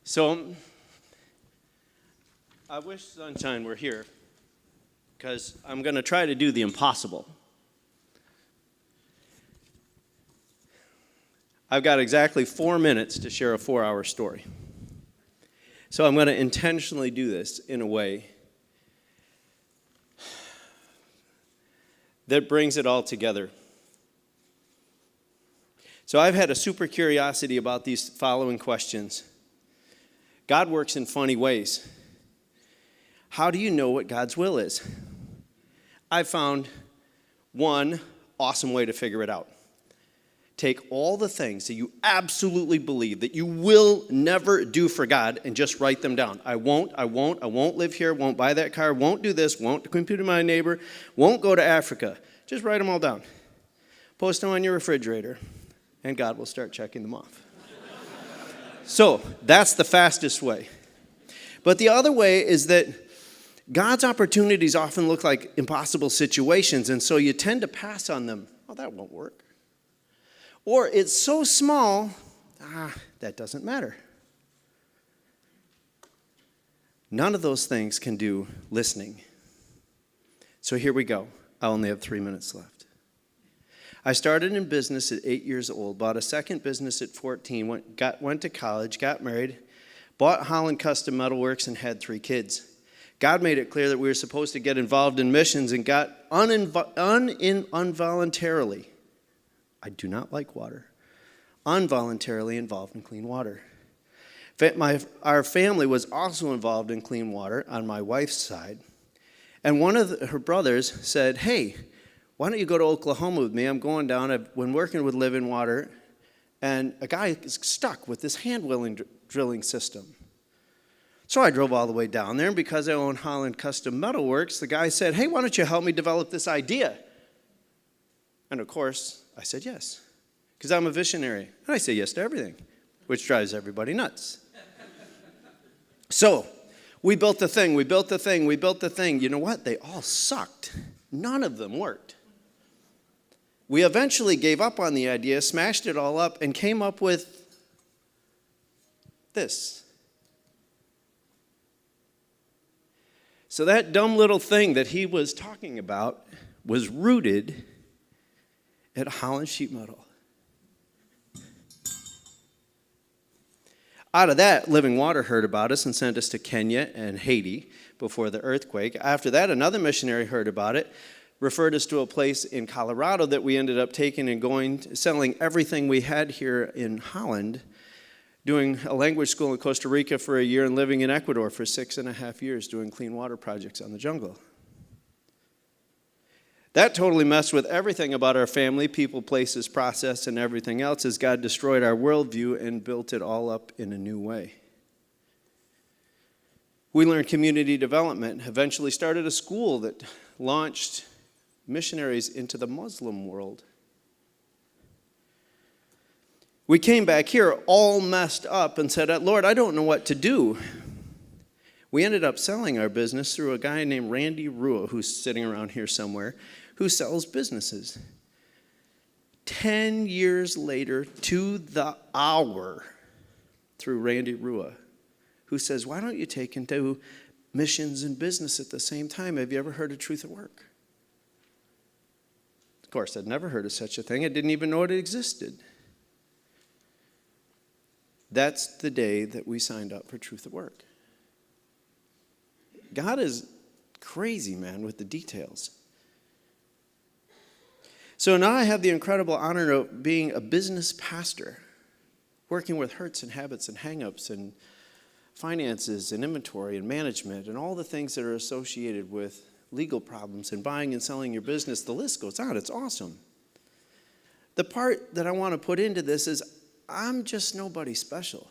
So, I wish Sunshine were here, because I'm going to try to do the impossible. I've got exactly 4 minutes to share a 4-hour story. So I'm going to intentionally do this in a way that brings it all together. So I've had a super curiosity about these following questions. God works in funny ways. How do you know what God's will is? I found one awesome way to figure it out. Take all the things that you absolutely believe that you will never do for God and just write them down. I won't live here, won't buy that car, won't do this, won't compete with my neighbor, won't go to Africa. Just write them all down. Post them on your refrigerator, and God will start checking them off. So that's the fastest way. But the other way is that God's opportunities often look like impossible situations, and so you tend to pass on them. Oh, that won't work. Or it's so small, that doesn't matter. None of those things can do listening. So here we go. I only have 3 minutes left. I started in business at 8 years old, bought a second business at 14, went to college, got married, bought Holland Custom Metalworks, and had 3 kids. God made it clear that we were supposed to get involved in missions and got involuntarily, I do not like water, involuntarily involved in clean water. Our family was also involved in clean water on my wife's side. And one of her brothers said, hey, why don't you go to Oklahoma with me? I'm going down. I've been working with Living Water, and a guy is stuck with this hand drilling system. So I drove all the way down there, and because I own Holland Custom Metalworks, the guy said, hey, why don't you help me develop this idea? And of course, I said yes, because I'm a visionary, and I say yes to everything, which drives everybody nuts. So we built the thing. You know what? They all sucked. None of them worked. We eventually gave up on the idea, smashed it all up, and came up with this. So that dumb little thing that he was talking about was rooted at Holland Sheet Metal. Out of that, Living Water heard about us and sent us to Kenya and Haiti before the earthquake. After that, another missionary heard about it, referred us to a place in Colorado that we ended up taking and going, selling everything we had here in Holland, doing a language school in Costa Rica for a year and living in Ecuador for 6.5 years doing clean water projects on the jungle. That totally messed with everything about our family, people, places, process, and everything else as God destroyed our worldview and built it all up in a new way. We learned community development, eventually started a school that launched missionaries into the Muslim world. We came back here all messed up and said, Lord, I don't know what to do. We ended up selling our business through a guy named Randy Rua, who's sitting around here somewhere, who sells businesses. 10 years later, to the hour, through Randy Rua, who says, why don't you take into missions and business at the same time? Have you ever heard of Truth at Work? Of course, I'd never heard of such a thing. I didn't even know it existed. That's the day that we signed up for Truth at Work. God is crazy, man, with the details. So now I have the incredible honor of being a business pastor, working with hurts and habits and hang-ups and finances and inventory and management and all the things that are associated with legal problems and buying and selling your business. The list goes on. It's awesome. The part that I want to put into this is I'm just nobody special.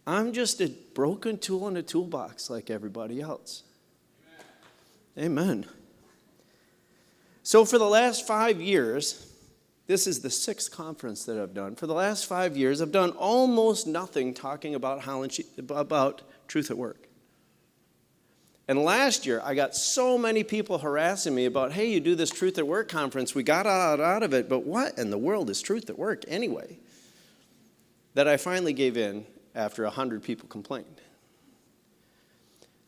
I'm just a broken tool in a toolbox like everybody else. Amen. So for the last 5 years, this is the 6th conference that I've done. For the last 5 years, I've done almost nothing talking about about Truth at Work. And last year, I got so many people harassing me about, hey, you do this Truth at Work conference. We got out of it, but what in the world is Truth at Work anyway? That I finally gave in after 100 people complained.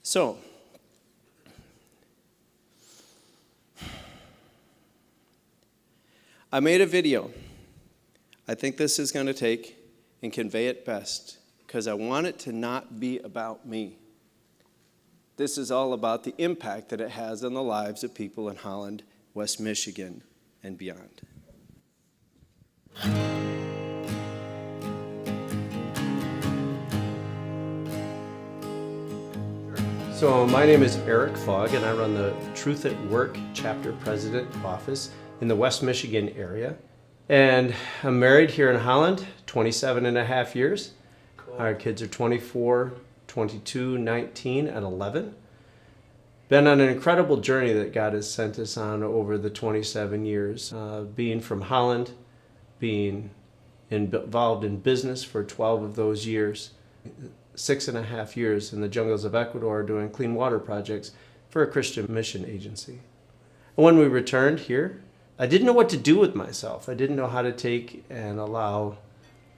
So, I made a video. I think this is going to take and convey it best because I want it to not be about me. This is all about the impact that it has on the lives of people in Holland, West Michigan, and beyond. So my name is Eric Fogg, and I run the Truth at Work Chapter President office in the West Michigan area. And I'm married here in Holland, 27 and a half years. Cool. Our kids are 24, 22, 19, and 11. Been on an incredible journey that God has sent us on over the 27 years. Being from Holland, being involved in business for 12 of those years, 6.5 years in the jungles of Ecuador doing clean water projects for a Christian mission agency. And when we returned here, I didn't know what to do with myself. I didn't know how to take and allow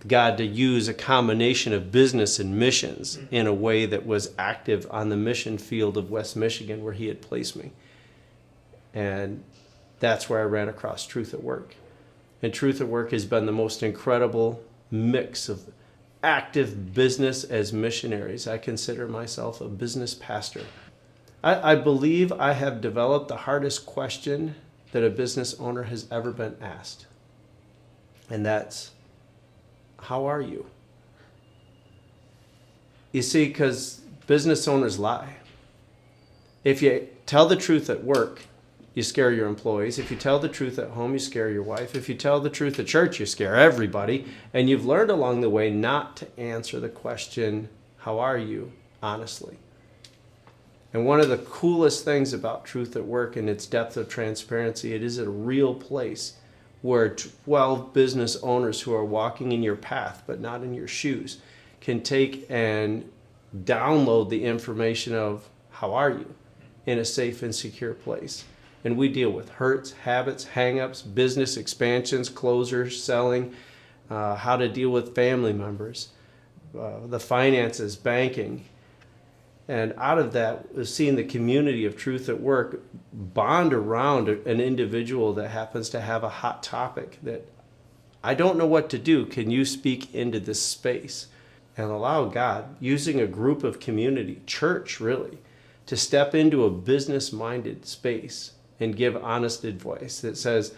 God to use a combination of business and missions in a way that was active on the mission field of West Michigan where He had placed me. And that's where I ran across Truth at Work. And Truth at Work has been the most incredible mix of active business as missionaries. I consider myself a business pastor. I believe I have developed the hardest question that a business owner has ever been asked. And that's, how are you? You see, because business owners lie. If you tell the truth at work, you scare your employees. If you tell the truth at home, you scare your wife. If you tell the truth at church, you scare everybody. And you've learned along the way not to answer the question, how are you, honestly. And one of the coolest things about Truth at Work and its depth of transparency, it is a real place where 12 business owners who are walking in your path but not in your shoes can take and download the information of how are you in a safe and secure place. And we deal with hurts, habits, hang-ups, business expansions, closures, selling, how to deal with family members, the finances, banking. And out of that, seeing the community of Truth at Work bond around an individual that happens to have a hot topic that I don't know what to do. Can you speak into this space and allow God, using a group of community, church really, to step into a business-minded space and give honest advice that says,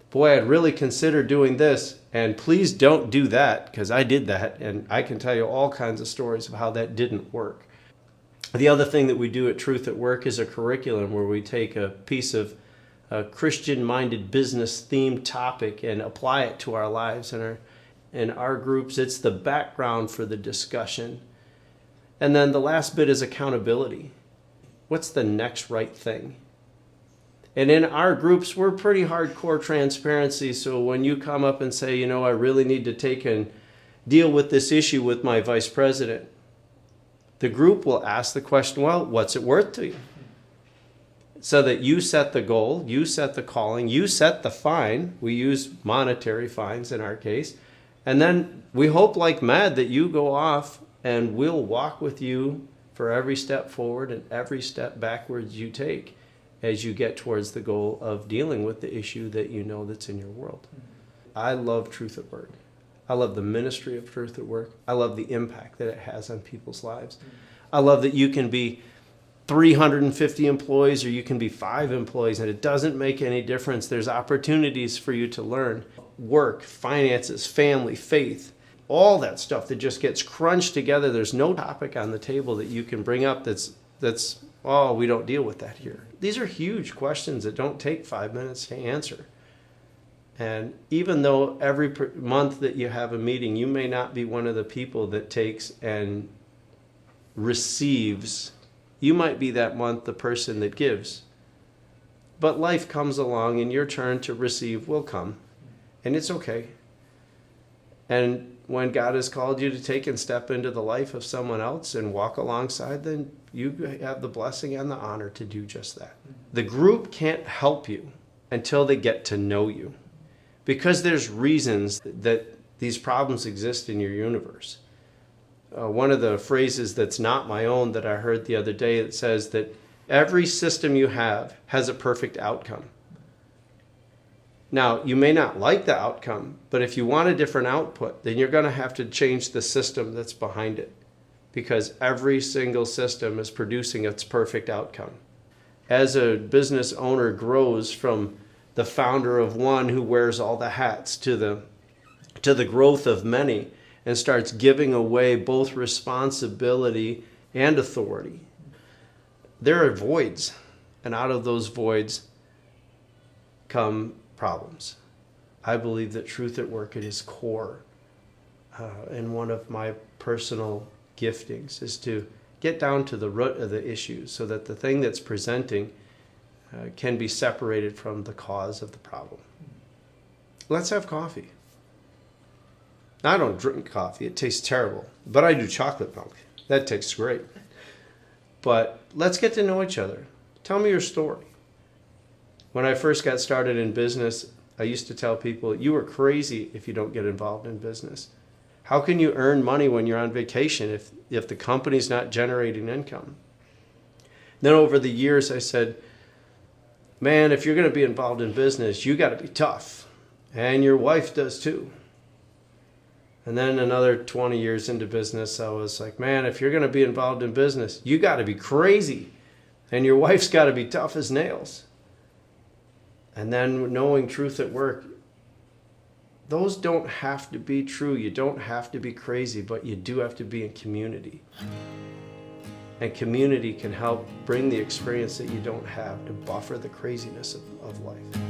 boy, I'd really consider doing this, and please don't do that, because I did that, and I can tell you all kinds of stories of how that didn't work. The other thing that we do at Truth at Work is a curriculum where we take a piece of a Christian-minded business-themed topic and apply it to our lives. In our groups, it's the background for the discussion. And then the last bit is accountability. What's the next right thing? And in our groups, we're pretty hardcore transparency. So when you come up and say, you know, I really need to take and deal with this issue with my vice president, the group will ask the question, well, what's it worth to you? So that you set the goal, you set the calling, you set the fine. We use monetary fines in our case. And then we hope like mad that you go off and we'll walk with you for every step forward and every step backwards you take as you get towards the goal of dealing with the issue that you know that's in your world. I love Truth at Work. I love the ministry of Truth at Work. I love the impact that it has on people's lives. I love that you can be 350 employees or you can be 5 employees, and it doesn't make any difference. There's opportunities for you to learn work, finances, family, faith, all that stuff that just gets crunched together. There's no topic on the table that you can bring up that's oh, we don't deal with that here. These are huge questions that don't take 5 minutes to answer. And even though every month that you have a meeting, you may not be one of the people that takes and receives. You might be that month the person that gives. But life comes along and your turn to receive will come. And it's okay. And when God has called you to take and step into the life of someone else and walk alongside, then you have the blessing and the honor to do just that. The group can't help you until they get to know you. Because there's reasons that these problems exist in your universe. one of the phrases that's not my own that I heard the other day that says that every system you have has a perfect outcome. Now, you may not like the outcome, but if you want a different output, then you're going to have to change the system that's behind it, because every single system is producing its perfect outcome. As a business owner grows from the founder of one who wears all the hats to the growth of many and starts giving away both responsibility and authority, there are voids, and out of those voids come problems. I believe that truth at work at its core, and one of my personal giftings is to get down to the root of the issue so that the thing that's presenting can be separated from the cause of the problem. Let's have coffee. Now, I don't drink coffee. It tastes terrible. But I do chocolate milk. That tastes great. But let's get to know each other. Tell me your story. When I first got started in business, I used to tell people, you are crazy if you don't get involved in business. How can you earn money when you're on vacation if the company's not generating income? Then over the years, I said, man, if you're going to be involved in business, you got to be tough. And your wife does too. And then another 20 years into business, I was like, man, if you're going to be involved in business, you got to be crazy. And your wife's got to be tough as nails. And then knowing truth at work, those don't have to be true. You don't have to be crazy, but you do have to be in community. And community can help bring the experience that you don't have to buffer the craziness of life.